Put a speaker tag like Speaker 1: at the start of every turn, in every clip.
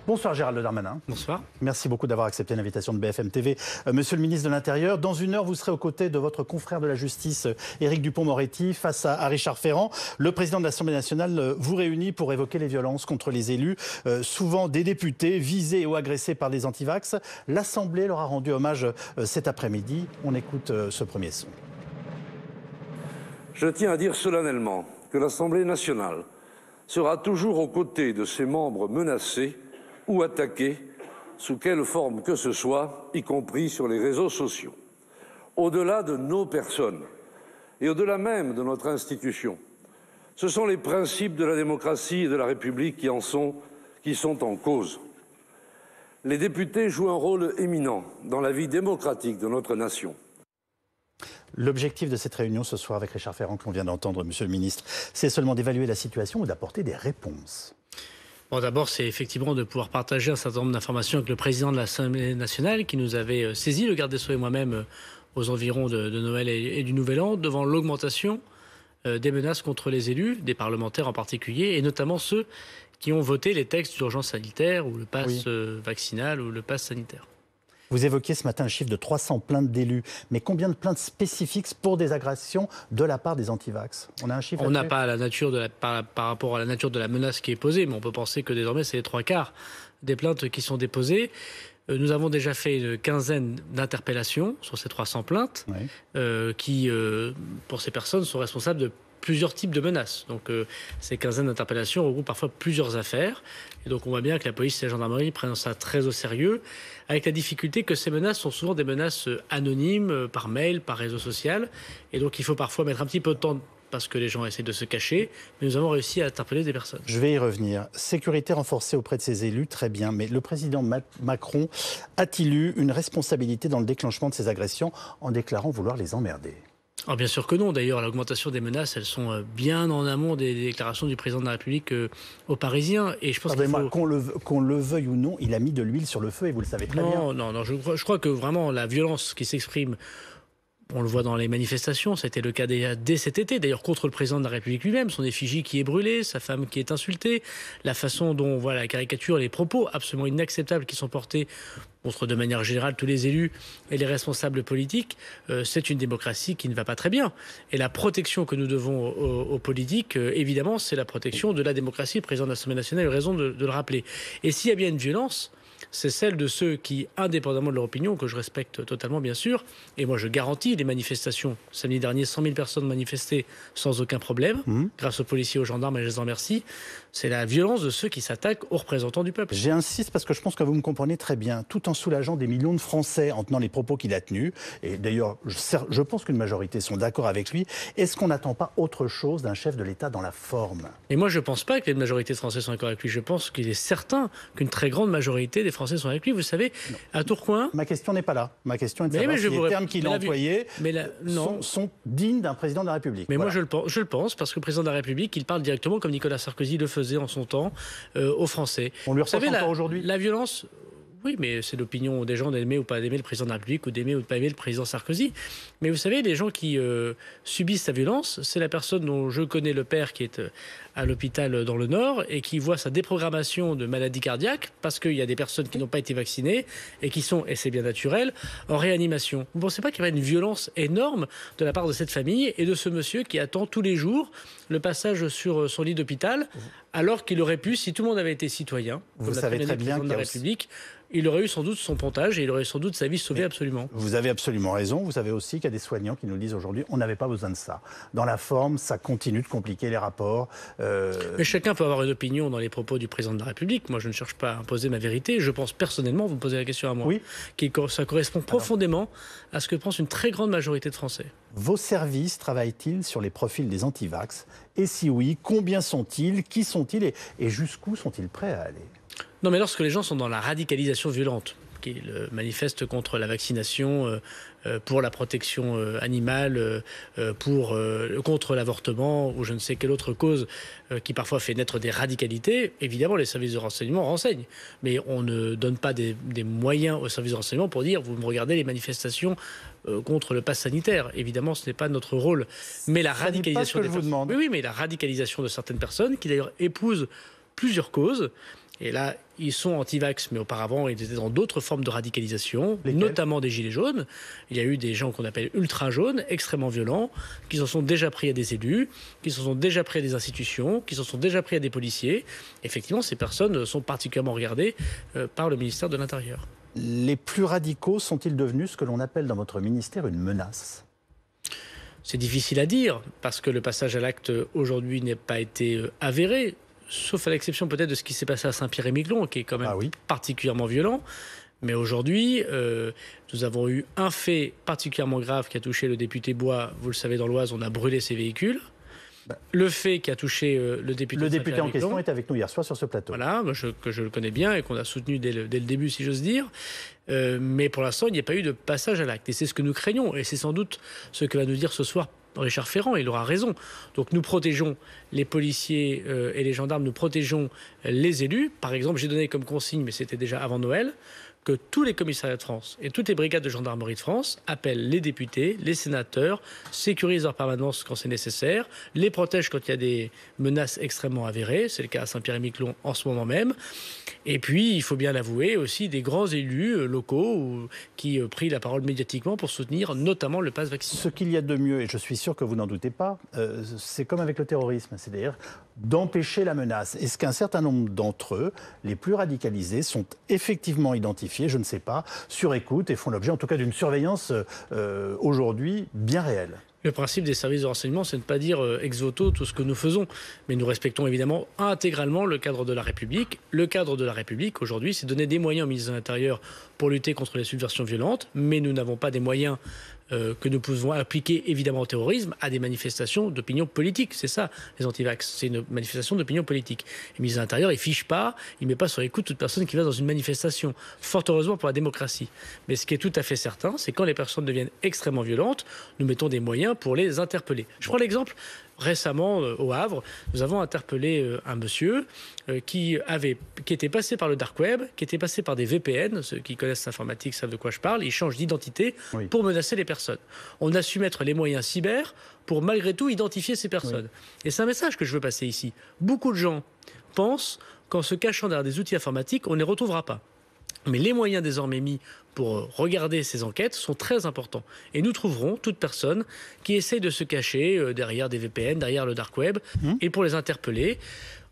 Speaker 1: Bonsoir Gérald Darmanin.
Speaker 2: Bonsoir.
Speaker 1: Merci beaucoup d'avoir accepté l'invitation de BFM TV. Monsieur le ministre de l'Intérieur, dans une heure, vous serez aux côtés de votre confrère de la justice, Éric Dupond-Moretti, face à Richard Ferrand. Le président de l'Assemblée nationale vous réunit pour évoquer les violences contre les élus, souvent des députés visés ou agressés par des antivax. L'Assemblée leur a rendu hommage cet après-midi. On écoute ce premier son.
Speaker 3: Je tiens à dire solennellement que l'Assemblée nationale sera toujours aux côtés de ses membres menacés ou attaqués, sous quelle forme que ce soit, y compris sur les réseaux sociaux. Au-delà de nos personnes et au-delà même de notre institution, ce sont les principes de la démocratie et de la République qui sont en cause. Les députés jouent un rôle éminent dans la vie démocratique de notre nation.
Speaker 1: L'objectif de cette réunion ce soir avec Richard Ferrand, qu'on vient d'entendre, Monsieur le ministre, c'est seulement d'évaluer la situation ou d'apporter des réponses?
Speaker 2: Bon, d'abord, c'est effectivement de pouvoir partager un certain nombre d'informations avec le président de l'Assemblée nationale qui nous avait saisi, le garde des Sceaux et moi-même, aux environs de Noël et du Nouvel An, devant l'augmentation des menaces contre les élus, des parlementaires en particulier, et notamment ceux qui ont voté les textes d'urgence sanitaire ou le pass vaccinal ou le pass sanitaire.
Speaker 1: Vous évoquiez ce matin un chiffre de 300 plaintes d'élus, mais combien de plaintes spécifiques pour des agressions de la part des antivax? On a un chiffre?
Speaker 2: On n'a pas la nature par rapport à la nature de la menace qui est posée, mais on peut penser que désormais c'est les 3/4 des plaintes qui sont déposées. Nous avons déjà fait une quinzaine d'interpellations sur ces 300 plaintes, qui, pour ces personnes, sont responsables de plusieurs types de menaces. Donc ces quinzaines d'interpellations regroupent parfois plusieurs affaires. Et donc on voit bien que la police et la gendarmerie prennent ça très au sérieux, avec la difficulté que ces menaces sont souvent des menaces anonymes, par mail, par réseau social. Et donc il faut parfois mettre un petit peu de temps parce que les gens essaient de se cacher, mais nous avons réussi à interpeller des personnes.
Speaker 1: Je vais y revenir. Sécurité renforcée auprès de ses élus, très bien, mais le président Macron a-t-il eu une responsabilité dans le déclenchement de ces agressions en déclarant vouloir les emmerder?
Speaker 2: Alors bien sûr que non. D'ailleurs, l'augmentation des menaces, elles sont bien en amont des déclarations du président de la République aux Parisiens. Et je pense
Speaker 1: qu'on le veuille ou non, il a mis de l'huile sur le feu et vous le savez très bien.
Speaker 2: Non. Je crois que vraiment la violence qui s'exprime, on le voit dans les manifestations, c'était le cas dès cet été, d'ailleurs contre le président de la République lui-même, son effigie qui est brûlée, sa femme qui est insultée, la façon dont on voit la caricature, les propos absolument inacceptables qui sont portés contre de manière générale tous les élus et les responsables politiques, c'est une démocratie qui ne va pas très bien. Et la protection que nous devons aux politiques, évidemment, c'est la protection de la démocratie. Le président de l'Assemblée nationale a eu raison de le rappeler. Et s'il y a bien une violence, c'est celle de ceux qui, indépendamment de leur opinion, que je respecte totalement bien sûr, et moi je garantis les manifestations. Samedi dernier, 100 000 personnes manifestaient sans aucun problème, grâce aux policiers, aux gendarmes, et je les en remercie. C'est la violence de ceux qui s'attaquent aux représentants du peuple.
Speaker 1: J'insiste parce que je pense que vous me comprenez très bien, tout en soulageant des millions de Français en tenant les propos qu'il a tenus, et d'ailleurs je pense qu'une majorité sont d'accord avec lui. Est-ce qu'on n'attend pas autre chose d'un chef de l'État dans la forme?
Speaker 2: Et moi je ne pense pas que les majorités de Français sont d'accord avec lui. Je pense qu'il est certain qu'une très grande majorité des Français sont avec lui. Vous savez, à Tourcoing...
Speaker 1: Ma question n'est pas là. Ma question est de savoir si les termes qu'il a employés sont dignes d'un président de la République.
Speaker 2: Mais voilà. Moi je le pense, parce que le président de la République, il parle directement comme Nicolas Sarkozy le faisait en son temps aux Français.
Speaker 1: On lui reproche encore aujourd'hui.
Speaker 2: La violence... Oui, mais c'est l'opinion des gens d'aimer ou pas d'aimer le président de la République ou d'aimer ou de pas aimer le président Sarkozy. Mais vous savez, les gens qui subissent sa violence, c'est la personne dont je connais le père qui est à l'hôpital dans le Nord et qui voit sa déprogrammation de maladie cardiaque parce qu'il y a des personnes qui n'ont pas été vaccinées et qui sont, et c'est bien naturel, en réanimation. Vous ne pensez pas qu'il y aurait une violence énorme de la part de cette famille et de ce monsieur qui attend tous les jours le passage sur son lit d'hôpital alors qu'il aurait pu, si tout le monde avait été citoyen,
Speaker 1: vous savez très bien
Speaker 2: de la République, il aurait eu sans doute son pontage et il aurait sans doute sa vie sauvée absolument.
Speaker 1: Vous avez absolument raison. Vous savez aussi qu'il y a des soignants qui nous disent aujourd'hui on n'avait pas besoin de ça. Dans la forme, ça continue de compliquer les rapports.
Speaker 2: Mais chacun peut avoir une opinion dans les propos du président de la République. Moi, je ne cherche pas à imposer ma vérité. Je pense personnellement, vous me posez la question à moi, ça correspond profondément à ce que pense une très grande majorité de Français.
Speaker 1: Vos services travaillent-ils sur les profils des antivax? Et si oui, combien sont-ils? Qui sont-ils? Et jusqu'où sont-ils prêts à aller?
Speaker 2: Non, mais lorsque les gens sont dans la radicalisation violente, qu'ils manifestent contre la vaccination, pour la protection animale, contre l'avortement ou je ne sais quelle autre cause qui parfois fait naître des radicalités, évidemment les services de renseignement renseignent. Mais on ne donne pas des moyens aux services de renseignement pour dire vous me regardez les manifestations contre le pass sanitaire. Évidemment, ce n'est pas notre rôle. Mais la radicalisation
Speaker 1: je vous demande.
Speaker 2: Oui, mais la radicalisation de certaines personnes qui d'ailleurs épousent plusieurs causes. Et là, ils sont anti-vax, mais auparavant, ils étaient dans d'autres formes de radicalisation, notamment des gilets jaunes. Il y a eu des gens qu'on appelle ultra-jaunes, extrêmement violents, qui s'en sont déjà pris à des élus, qui s'en sont déjà pris à des institutions, qui s'en sont déjà pris à des policiers. Effectivement, ces personnes sont particulièrement regardées par le ministère de l'Intérieur.
Speaker 1: Les plus radicaux sont-ils devenus ce que l'on appelle dans votre ministère une menace ?
Speaker 2: C'est difficile à dire, parce que le passage à l'acte aujourd'hui n'a pas été avéré, sauf à l'exception peut-être de ce qui s'est passé à Saint-Pierre-et-Miquelon, qui est quand même particulièrement violent. Mais aujourd'hui, nous avons eu un fait particulièrement grave qui a touché le député Bois. Vous le savez, dans l'Oise, on a brûlé ses véhicules. Le fait qui a touché le député
Speaker 1: en question est avec nous hier soir sur ce plateau.
Speaker 2: Voilà, que je le connais bien et qu'on a soutenu dès le début, si j'ose dire. Mais pour l'instant, il n'y a pas eu de passage à l'acte. Et c'est ce que nous craignons. Et c'est sans doute ce que va nous dire ce soir Richard Ferrand. Il aura raison. Donc nous protégeons les policiers et les gendarmes, nous protégeons les élus. Par exemple, j'ai donné comme consigne, mais c'était déjà avant Noël, que tous les commissariats de France et toutes les brigades de gendarmerie de France appellent les députés, les sénateurs, sécurisent leur permanence quand c'est nécessaire, les protègent quand il y a des menaces extrêmement avérées, c'est le cas à Saint-Pierre-et-Miquelon en ce moment même. Et puis, il faut bien l'avouer, aussi des grands élus locaux qui prient la parole médiatiquement pour soutenir notamment le pass vaccinal.
Speaker 1: Ce qu'il y a de mieux, et je suis sûr que vous n'en doutez pas, c'est comme avec le terrorisme, c'est-à-dire d'empêcher la menace. Est-ce qu'un certain nombre d'entre eux, les plus radicalisés, sont effectivement identifiés, je ne sais pas, sur écoute et font l'objet en tout cas d'une surveillance aujourd'hui bien réelle ?
Speaker 2: Le principe des services de renseignement, c'est de ne pas dire ex voto tout ce que nous faisons. Mais nous respectons évidemment intégralement le cadre de la République. Le cadre de la République, aujourd'hui, c'est donner des moyens au ministre de l'Intérieur pour lutter contre les subversions violentes. Mais nous n'avons pas des moyens que nous pouvons appliquer évidemment au terrorisme à des manifestations d'opinion politique. C'est ça, les antivax. C'est une manifestation d'opinion politique. Le ministre de l'Intérieur, il fiche pas, il met pas sur écoute toute personne qui va dans une manifestation. Fort heureusement pour la démocratie. Mais ce qui est tout à fait certain, c'est quand les personnes deviennent extrêmement violentes, nous mettons des moyens pour les interpeller. Je prends l'exemple. Récemment, au Havre, nous avons interpellé un monsieur qui était passé par le dark web, qui était passé par des VPN. Ceux qui connaissent l'informatique savent de quoi je parle. Il change d'identité pour menacer les personnes. On a su mettre les moyens cyber pour malgré tout identifier ces personnes. Et c'est un message que je veux passer ici. Beaucoup de gens pensent qu'en se cachant derrière des outils informatiques, on ne les retrouvera pas. Mais les moyens désormais mis pour regarder ces enquêtes sont très importants. Et nous trouverons toute personne qui essaie de se cacher derrière des VPN, derrière le dark web, et pour les interpeller.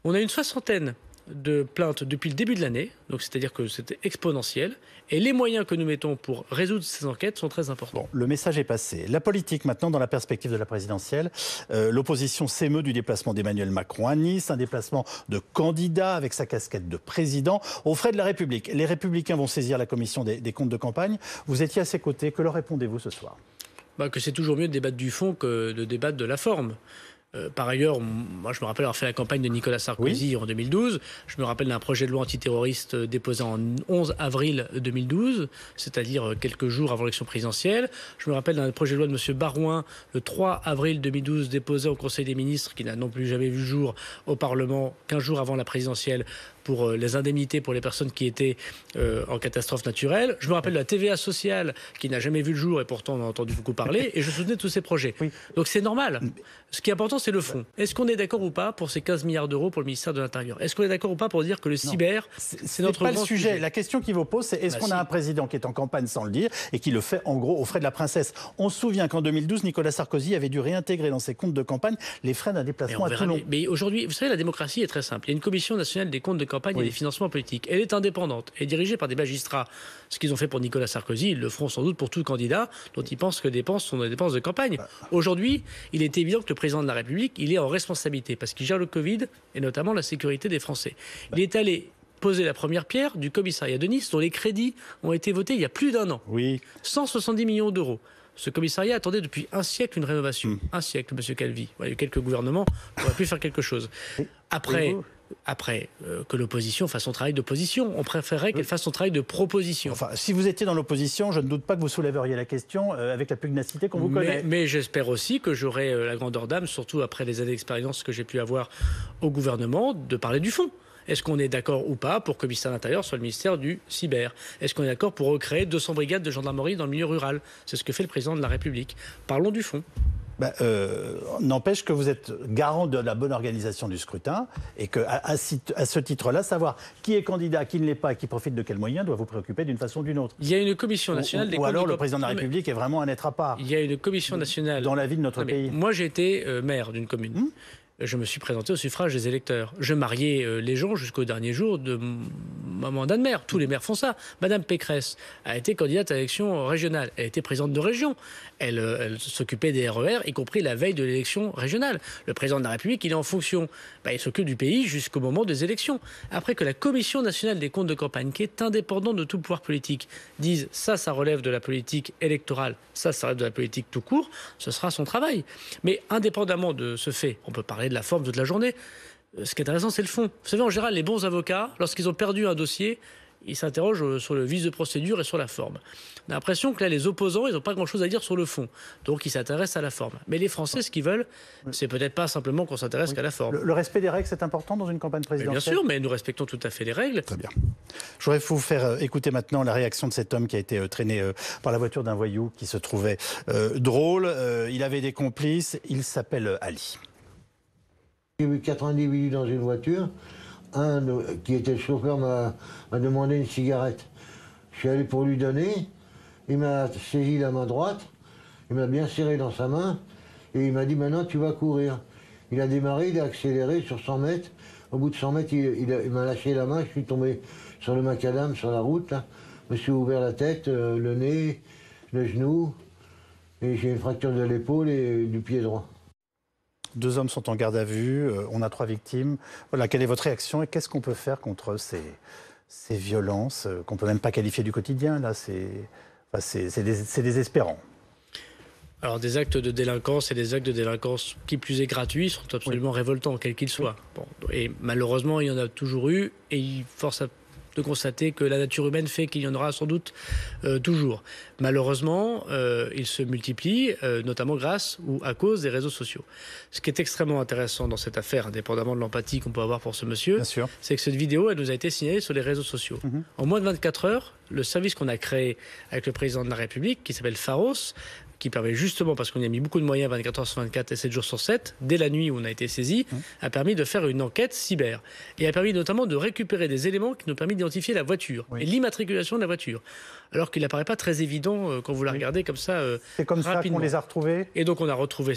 Speaker 2: On a une 60aine de plaintes depuis le début de l'année, donc c'est-à-dire que c'était exponentiel, et les moyens que nous mettons pour résoudre ces enquêtes sont très importants.
Speaker 1: Bon, le message est passé. La politique maintenant, dans la perspective de la présidentielle, l'opposition s'émeut du déplacement d'Emmanuel Macron à Nice, un déplacement de candidat avec sa casquette de président aux frais de la République. Les Républicains vont saisir la commission des comptes de campagne. Vous étiez à ses côtés, que leur répondez-vous ce soir ?
Speaker 2: Que c'est toujours mieux de débattre du fond que de débattre de la forme. Par ailleurs, moi je me rappelle avoir fait la campagne de Nicolas Sarkozy en 2012. Je me rappelle d'un projet de loi antiterroriste déposé en 11 avril 2012, c'est-à-dire quelques jours avant l'élection présidentielle. Je me rappelle d'un projet de loi de M. Barouin le 3 avril 2012 déposé au Conseil des ministres, qui n'a non plus jamais vu le jour au Parlement 15 jours avant la présidentielle, pour les indemnités pour les personnes qui étaient en catastrophe naturelle. Je me rappelle de la TVA sociale qui n'a jamais vu le jour et pourtant on a entendu beaucoup parler, et je soutenais tous ces projets. Donc c'est normal. Ce qui est important, c'est le fond. Est-ce qu'on est d'accord ou pas pour ces 15 milliards d'euros pour le ministère de l'Intérieur ? Est-ce qu'on est d'accord ou pas pour dire que le cyber, c'est notre
Speaker 1: pas
Speaker 2: grand
Speaker 1: le sujet. La question qui vous pose, c'est est-ce qu'on a un président qui est en campagne sans le dire et qui le fait en gros aux frais de la princesse ? On se souvient qu'en 2012, Nicolas Sarkozy avait dû réintégrer dans ses comptes de campagne les frais d'un déplacement à Toulon.
Speaker 2: Mais aujourd'hui, vous savez, la démocratie est très simple. Il y a une commission nationale des comptes de campagne et des financements politiques. Elle est indépendante et dirigée par des magistrats. Ce qu'ils ont fait pour Nicolas Sarkozy, ils le feront sans doute pour tout candidat dont ils pensent que les dépenses sont des dépenses de campagne. Aujourd'hui, il est évident que le président de la République, il est en responsabilité parce qu'il gère le Covid et notamment la sécurité des Français. Il est allé poser la première pierre du commissariat de Nice dont les crédits ont été votés il y a plus d'un an. 170 millions d'euros. Ce commissariat attendait depuis un siècle une rénovation. Un siècle, M. Calvi. Il y a eu quelques gouvernements qui auraient pu faire quelque chose. Après, que l'opposition fasse son travail d'opposition. On préférerait qu'elle fasse son travail de proposition.
Speaker 1: Enfin, si vous étiez dans l'opposition, je ne doute pas que vous soulèveriez la question avec la pugnacité qu'on vous connaît.
Speaker 2: Mais j'espère aussi que j'aurai la grandeur d'âme, surtout après les années d'expérience que j'ai pu avoir au gouvernement, de parler du fond. Est-ce qu'on est d'accord ou pas pour que le ministère de l'Intérieur soit le ministère du cyber ? Est-ce qu'on est d'accord pour recréer 200 brigades de gendarmerie dans le milieu rural ? C'est ce que fait le président de la République. Parlons du fond.
Speaker 1: N'empêche que vous êtes garant de la bonne organisation du scrutin et qu'à ce titre-là, savoir qui est candidat, qui ne l'est pas et qui profite de quels moyens doit vous préoccuper d'une façon ou d'une autre.
Speaker 2: Il y a une commission nationale des comptes.
Speaker 1: Ou alors le président de la République est vraiment un être à part.
Speaker 2: Il y a une commission nationale
Speaker 1: dans la vie de notre pays.
Speaker 2: Moi, j'ai été maire d'une commune. Je me suis présenté au suffrage des électeurs. Je mariais les gens jusqu'au dernier jour de mon mandat de maire. Tous les maires font ça. Madame Pécresse a été candidate à l'élection régionale. Elle était présidente de région. Elle s'occupait des RER, y compris la veille de l'élection régionale. Le président de la République, il est en fonction. Il s'occupe du pays jusqu'au moment des élections. Après que la Commission nationale des comptes de campagne, qui est indépendante de tout pouvoir politique, dise ça relève de la politique électorale, ça relève de la politique tout court, ce sera son travail. Mais indépendamment de ce fait, on peut parler de la forme toute la journée. Ce qui est intéressant, c'est le fond. Vous savez, en général, les bons avocats, lorsqu'ils ont perdu un dossier, ils s'interrogent sur le vice de procédure et sur la forme. On a l'impression que là, les opposants, ils n'ont pas grand-chose à dire sur le fond. Donc, ils s'intéressent à la forme. Mais les Français, ce qu'ils veulent, c'est peut-être pas simplement qu'on s'intéresse qu'à la forme.
Speaker 1: Le respect des règles, c'est important dans une campagne présidentielle ?
Speaker 2: Bien sûr, mais nous respectons tout à fait les règles.
Speaker 1: Très bien. Je voudrais vous faire écouter maintenant la réaction de cet homme qui a été traîné par la voiture d'un voyou qui se trouvait drôle. Il avait des complices. Il s'appelle Ali.
Speaker 4: J'ai vu 4 individus dans une voiture. Un qui était le chauffeur m'a demandé une cigarette. Je suis allé pour lui donner. Il m'a saisi la main droite. Il m'a bien serré dans sa main. Et il m'a dit, maintenant tu vas courir. Il a démarré, il a accéléré sur 100 mètres. Au bout de 100 mètres, il m'a lâché la main. Je suis tombé sur le macadam, sur la route. Là. Je me suis ouvert la tête, le nez, le genou. Et j'ai une fracture de l'épaule et du pied droit.
Speaker 1: 2 hommes sont en garde à vue, on a 3 victimes. Voilà, quelle est votre réaction et qu'est-ce qu'on peut faire contre ces violences qu'on ne peut même pas qualifier du quotidien là, c'est désespérant.
Speaker 2: Alors des actes de délinquance et des actes de délinquance qui plus est gratuits sont absolument révoltants, quels qu'ils soient. Bon, et malheureusement, il y en a toujours eu et il force de constater que la nature humaine fait qu'il y en aura sans doute toujours. Malheureusement, ils se multiplient, notamment grâce ou à cause des réseaux sociaux. Ce qui est extrêmement intéressant dans cette affaire, indépendamment de l'empathie qu'on peut avoir pour ce monsieur, c'est que cette vidéo, elle nous a été signalée sur les réseaux sociaux. En moins de 24 heures, le service qu'on a créé avec le président de la République, qui s'appelle Pharos, qui permet justement, parce qu'on y a mis beaucoup de moyens 24 heures sur 24 et 7 jours sur 7, dès la nuit où on a été saisi, a permis de faire une enquête cyber. Et a permis notamment de récupérer des éléments qui nous permettent d'identifier la voiture et l'immatriculation de la voiture. Alors qu'il n'apparaît pas très évident quand vous la regardez comme ça
Speaker 1: c'est comme rapidement. Ça qu'on les a retrouvés.
Speaker 2: Et donc on a retrouvé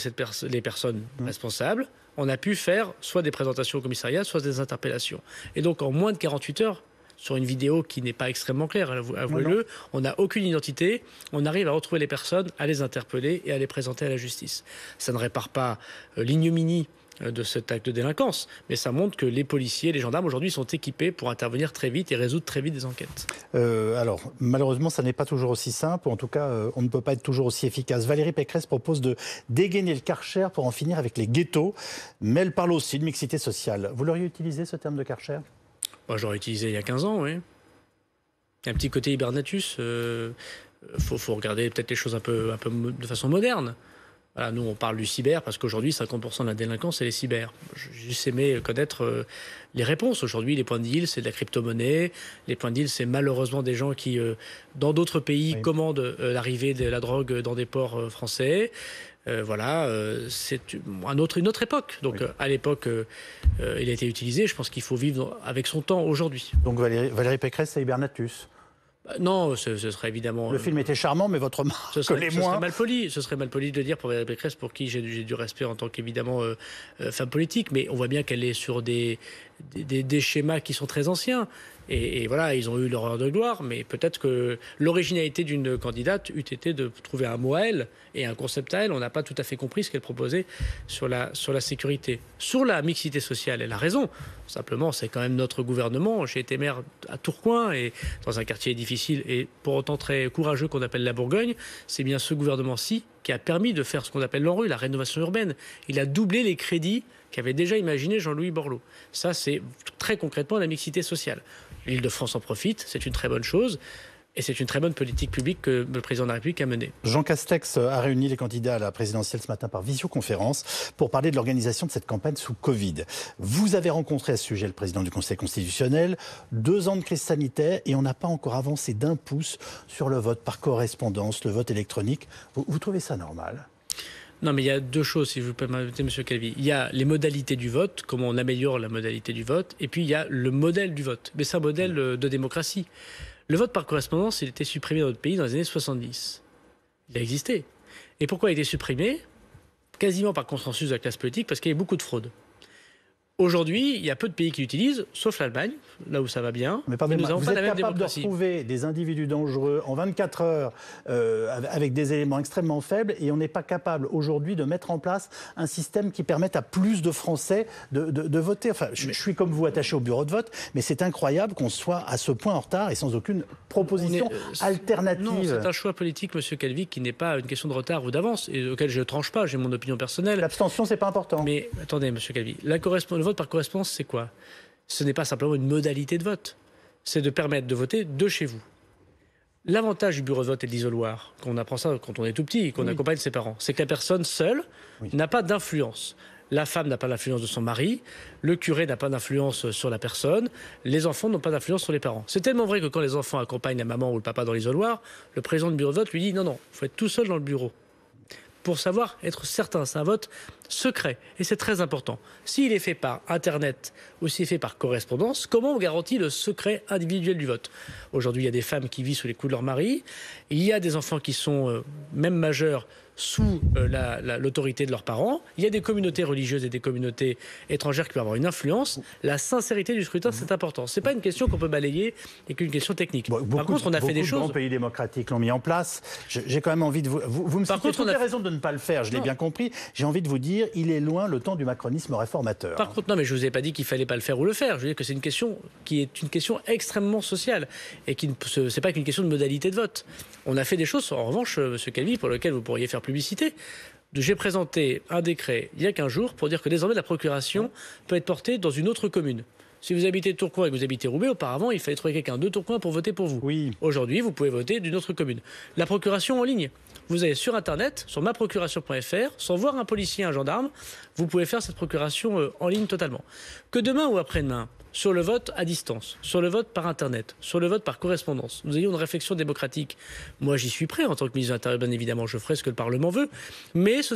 Speaker 2: les personnes responsables. On a pu faire soit des présentations au commissariat, soit des interpellations. Et donc en moins de 48 heures, sur une vidéo qui n'est pas extrêmement claire, avouez-le, on n'a aucune identité, on arrive à retrouver les personnes, à les interpeller et à les présenter à la justice. Ça ne répare pas l'ignominie de cet acte de délinquance, mais ça montre que les policiers, les gendarmes aujourd'hui sont équipés pour intervenir très vite et résoudre très vite des enquêtes.
Speaker 1: Alors, malheureusement, ça n'est pas toujours aussi simple, ou en tout cas, on ne peut pas être toujours aussi efficace. Valérie Pécresse propose de dégainer le Karcher pour en finir avec les ghettos, mais elle parle aussi de mixité sociale. Vous l'auriez utilisé, ce terme de Karcher ?
Speaker 2: Moi, j'aurais utilisé il y a 15 ans, oui. Un petit côté hibernatus. Faut regarder peut-être les choses un peu de façon moderne. Voilà, nous, on parle du cyber parce qu'aujourd'hui, 50% de la délinquance, c'est les cyber. J'ai juste aimé connaître les réponses. Aujourd'hui, les points de deal, c'est de la crypto-monnaie. Les points de deal, c'est malheureusement des gens qui, dans d'autres pays, commandent l'arrivée de la drogue dans des ports français. C'est une autre époque. Donc, à l'époque, il a été utilisé. Je pense qu'il faut vivre avec son temps aujourd'hui.
Speaker 1: Donc, Valérie Pécresse, c'est hibernatus.
Speaker 2: Non, ce serait évidemment...
Speaker 1: Le film était charmant, mais votre marque
Speaker 2: ce serait mal poli. Ce serait mal poli de le dire pour Valérie Pécresse, pour qui j'ai du respect en tant qu'évidemment femme politique. Mais on voit bien qu'elle est sur des schémas qui sont très anciens. Et voilà, ils ont eu leur heure de gloire, mais peut-être que l'originalité d'une candidate eût été de trouver un mot à elle et un concept à elle. On n'a pas tout à fait compris ce qu'elle proposait sur la sécurité. Sur la mixité sociale, elle a raison. Simplement, c'est quand même notre gouvernement. J'ai été maire à Tourcoing et dans un quartier difficile et pour autant très courageux qu'on appelle la Bourgogne. C'est bien ce gouvernement-ci qui a permis de faire ce qu'on appelle l'ANRU, la rénovation urbaine. Il a doublé les crédits qu'avait déjà imaginé Jean-Louis Borloo. Ça, c'est très concrètement la mixité sociale. L'Île-de-France en profite, c'est une très bonne chose. Et c'est une très bonne politique publique que le président de la République a menée.
Speaker 1: Jean Castex a réuni les candidats à la présidentielle ce matin par visioconférence pour parler de l'organisation de cette campagne sous Covid. Vous avez rencontré à ce sujet le président du Conseil constitutionnel. 2 ans de crise sanitaire et on n'a pas encore avancé d'1 pouce sur le vote par correspondance, le vote électronique. Vous trouvez ça normal ?
Speaker 2: Non, mais il y a deux choses, si vous permettez, M. Calvi. Il y a les modalités du vote, comment on améliore la modalité du vote, et puis il y a le modèle du vote. Mais c'est un modèle de démocratie. Le vote par correspondance, il était supprimé dans notre pays dans les années 70. Il a existé. Et pourquoi il a été supprimé? Quasiment par consensus de la classe politique, parce qu'il y avait beaucoup de fraude. Aujourd'hui, il y a peu de pays qui l'utilisent, sauf l'Allemagne, là où ça va bien.
Speaker 1: Mais pardonnez-moi, vous êtes capable de retrouver des individus dangereux en 24 heures avec des éléments extrêmement faibles, et on n'est pas capable aujourd'hui de mettre en place un système qui permette à plus de Français de voter. Enfin, je suis comme vous attaché au bureau de vote, mais c'est incroyable qu'on soit à ce point en retard et sans aucune proposition alternative.
Speaker 2: Non, c'est un choix politique, M. Calvi, qui n'est pas une question de retard ou d'avance, et auquel je ne tranche pas, j'ai mon opinion personnelle.
Speaker 1: L'abstention, c'est pas important.
Speaker 2: Mais attendez, M. Calvi, le vote par correspondance, c'est quoi? Ce n'est pas simplement une modalité de vote. C'est de permettre de voter de chez vous. L'avantage du bureau de vote et de l'isoloir, qu'on apprend ça quand on est tout petit et qu'on accompagne ses parents, c'est que la personne seule n'a pas d'influence. La femme n'a pas d'influence de son mari, le curé n'a pas d'influence sur la personne, les enfants n'ont pas d'influence sur les parents. C'est tellement vrai que quand les enfants accompagnent la maman ou le papa dans l'isoloir, le président du bureau de vote lui dit non, il faut être tout seul dans le bureau. Pour savoir être certain, c'est un vote secret et c'est très important. S'il est fait par Internet ou s'il est fait par correspondance, comment on garantit le secret individuel du vote? Aujourd'hui, il y a des femmes qui vivent sous les coups de leur mari, il y a des enfants qui sont même majeurs sous l'autorité de leurs parents, il y a des communautés religieuses et des communautés étrangères qui peuvent avoir une influence. La sincérité du scrutin, c'est important. C'est pas une question qu'on peut balayer et qu'une question technique. Par contre, on a fait des choses.
Speaker 1: Beaucoup de grands pays démocratiques l'ont mis en place. J'ai quand même envie de vous me citez toutes les raisons de ne pas le faire, je l'ai bien compris. J'ai envie de vous dire, il est loin le temps du macronisme réformateur.
Speaker 2: Par contre, non, mais je vous ai pas dit qu'il fallait pas le faire ou le faire. Je veux dire que c'est une question qui est une question extrêmement sociale et qui c'est pas qu'une question de modalité de vote. On a fait des choses, en revanche, M. Calvi, pour lesquelles vous pourriez faire publicité. J'ai présenté un décret il y a 15 jours pour dire que désormais la procuration peut être portée dans une autre commune. Si vous habitez Tourcoing et que vous habitez Roubaix, auparavant, il fallait trouver quelqu'un de Tourcoing pour voter pour vous.
Speaker 1: Oui.
Speaker 2: Aujourd'hui, vous pouvez voter d'une autre commune. La procuration en ligne. Vous allez sur Internet, sur maprocuration.fr, sans voir un policier, un gendarme, vous pouvez faire cette procuration en ligne totalement. Que demain ou après-demain, sur le vote à distance, sur le vote par Internet, sur le vote par correspondance, nous ayons une réflexion démocratique. Moi, j'y suis prêt en tant que ministre de l'Intérieur, bien évidemment, je ferai ce que le Parlement veut. Mais ce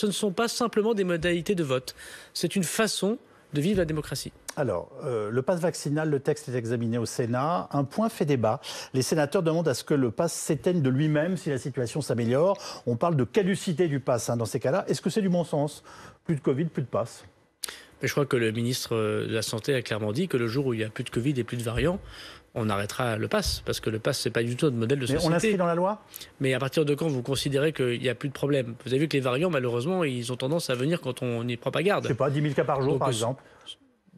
Speaker 2: ne sont pas simplement des modalités de vote. C'est une façon de vivre la démocratie.
Speaker 1: Alors, le pass vaccinal, le texte est examiné au Sénat. Un point fait débat. Les sénateurs demandent à ce que le pass s'éteigne de lui-même si la situation s'améliore. On parle de caducité du pass dans ces cas-là. Est-ce que c'est du bon sens? Plus de Covid, plus de pass.
Speaker 2: Mais je crois que le ministre de la Santé a clairement dit que le jour où il y a plus de Covid et plus de variants, on arrêtera le pass, parce que le pass, c'est pas du tout notre modèle de société.
Speaker 1: Mais on l'inscrit dans la loi?
Speaker 2: Mais à partir de quand vous considérez qu'il n'y a plus de problème? Vous avez vu que les variants, malheureusement, ils ont tendance à venir quand on n'y prend pas garde.
Speaker 1: Je sais pas, 10 000 cas par jour,
Speaker 2: donc,
Speaker 1: par exemple.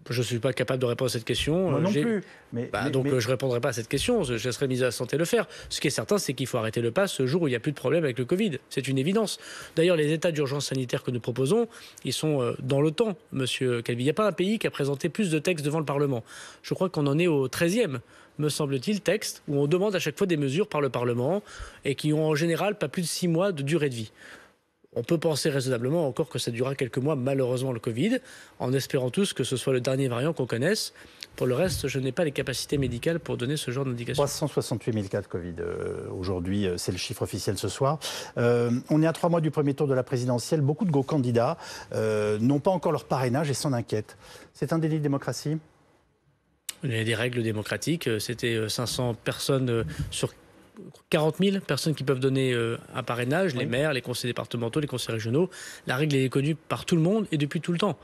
Speaker 2: Je ne suis pas capable de répondre à cette question.
Speaker 1: Moi non plus.
Speaker 2: Je ne répondrai pas à cette question. Je laisserai le ministre de la Santé le faire. Ce qui est certain, c'est qu'il faut arrêter le pass ce jour où il n'y a plus de problème avec le Covid. C'est une évidence. D'ailleurs, les états d'urgence sanitaire que nous proposons, ils sont dans le temps, Monsieur Calvi. Il n'y a pas un pays qui a présenté plus de textes devant le Parlement. Je crois qu'on en est au 13e, me semble-t-il, texte où on demande à chaque fois des mesures par le Parlement et qui ont en général pas plus de 6 mois de durée de vie. On peut penser raisonnablement encore que ça durera quelques mois, malheureusement, le Covid, en espérant tous que ce soit le dernier variant qu'on connaisse. Pour le reste, je n'ai pas les capacités médicales pour donner ce genre d'indication.
Speaker 1: 368 000 cas de Covid aujourd'hui, c'est le chiffre officiel ce soir. On est à 3 mois du premier tour de la présidentielle. Beaucoup de candidats n'ont pas encore leur parrainage et s'en inquiètent. C'est un délit de démocratie?
Speaker 2: Il y a des règles démocratiques. C'était 500 personnes sur 40 000 personnes qui peuvent donner un parrainage, les maires, les conseils départementaux, les conseils régionaux. La règle est connue par tout le monde et depuis tout le temps.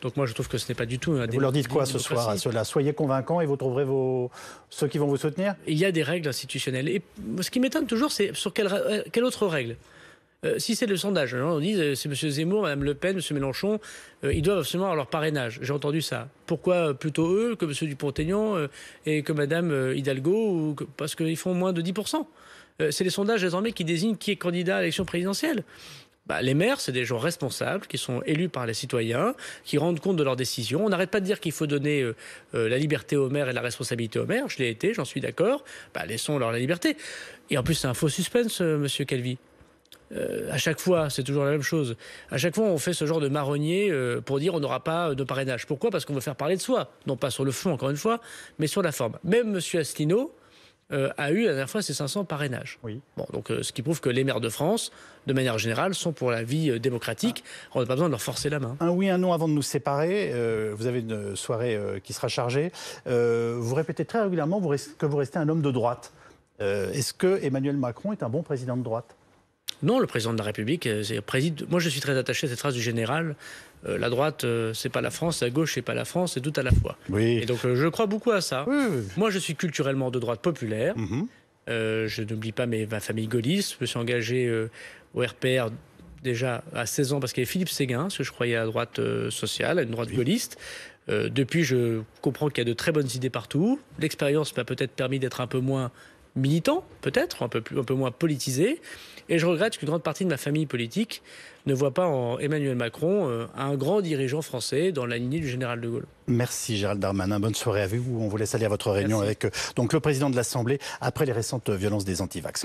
Speaker 2: Donc moi, je trouve que ce n'est pas du tout un délit. Vous
Speaker 1: leur dites quoi ce soir à ceux-là? Soyez convaincants et vous trouverez ceux qui vont vous soutenir? Il
Speaker 2: y a des règles institutionnelles. Et ce qui m'étonne toujours, c'est sur quelle autre règle? Si c'est le sondage, on dit c'est M. Zemmour, Mme Le Pen, M. Mélenchon, ils doivent absolument avoir leur parrainage. J'ai entendu ça. Pourquoi plutôt eux que M. Dupont-Aignan et que Mme Hidalgo parce qu'ils font moins de 10%. C'est les sondages désormais qui désignent qui est candidat à l'élection présidentielle. Les maires, c'est des gens responsables qui sont élus par les citoyens, qui rendent compte de leurs décisions. On n'arrête pas de dire qu'il faut donner la liberté aux maires et la responsabilité aux maires. Je l'ai été, j'en suis d'accord. Laissons-leur la liberté. Et en plus, c'est un faux suspense, M. Calvi. À chaque fois, c'est toujours la même chose. À chaque fois, on fait ce genre de marronnier pour dire on n'aura pas de parrainage. Pourquoi? Parce qu'on veut faire parler de soi. Non pas sur le fond, encore une fois, mais sur la forme. Même M. Asselineau a eu la dernière fois ses 500 parrainages.
Speaker 1: Oui.
Speaker 2: Bon, donc, ce qui prouve que les maires de France, de manière générale, sont pour la vie démocratique. On n'a pas besoin de leur forcer la main.
Speaker 1: Un oui, un non avant de nous séparer. Vous avez une soirée qui sera chargée. Vous répétez très régulièrement que vous restez un homme de droite. Est-ce que Emmanuel Macron est un bon président de droite ?
Speaker 2: Non, le président de la République préside. Moi, je suis très attaché à cette phrase du général. La droite, c'est pas la France, la gauche, c'est pas la France, c'est tout à la fois.
Speaker 1: Oui.
Speaker 2: Et donc, je crois beaucoup à ça.
Speaker 1: Oui, oui.
Speaker 2: Moi, je suis culturellement de droite populaire. Je n'oublie pas ma famille gaulliste. Je me suis engagé au RPR déjà à 16 ans parce qu'il y avait Philippe Séguin, parce que je croyais à la droite sociale, à une droite gaulliste. Depuis, je comprends qu'il y a de très bonnes idées partout. L'expérience m'a peut-être permis d'être un peu moins militant, peut-être, un peu moins politisé. Et je regrette qu'une grande partie de ma famille politique ne voit pas en Emmanuel Macron un grand dirigeant français dans la lignée du général de Gaulle.
Speaker 1: Merci Gérald Darmanin, bonne soirée à vous. On vous laisse aller à votre réunion avec donc, le président de l'Assemblée après les récentes violences des antivax.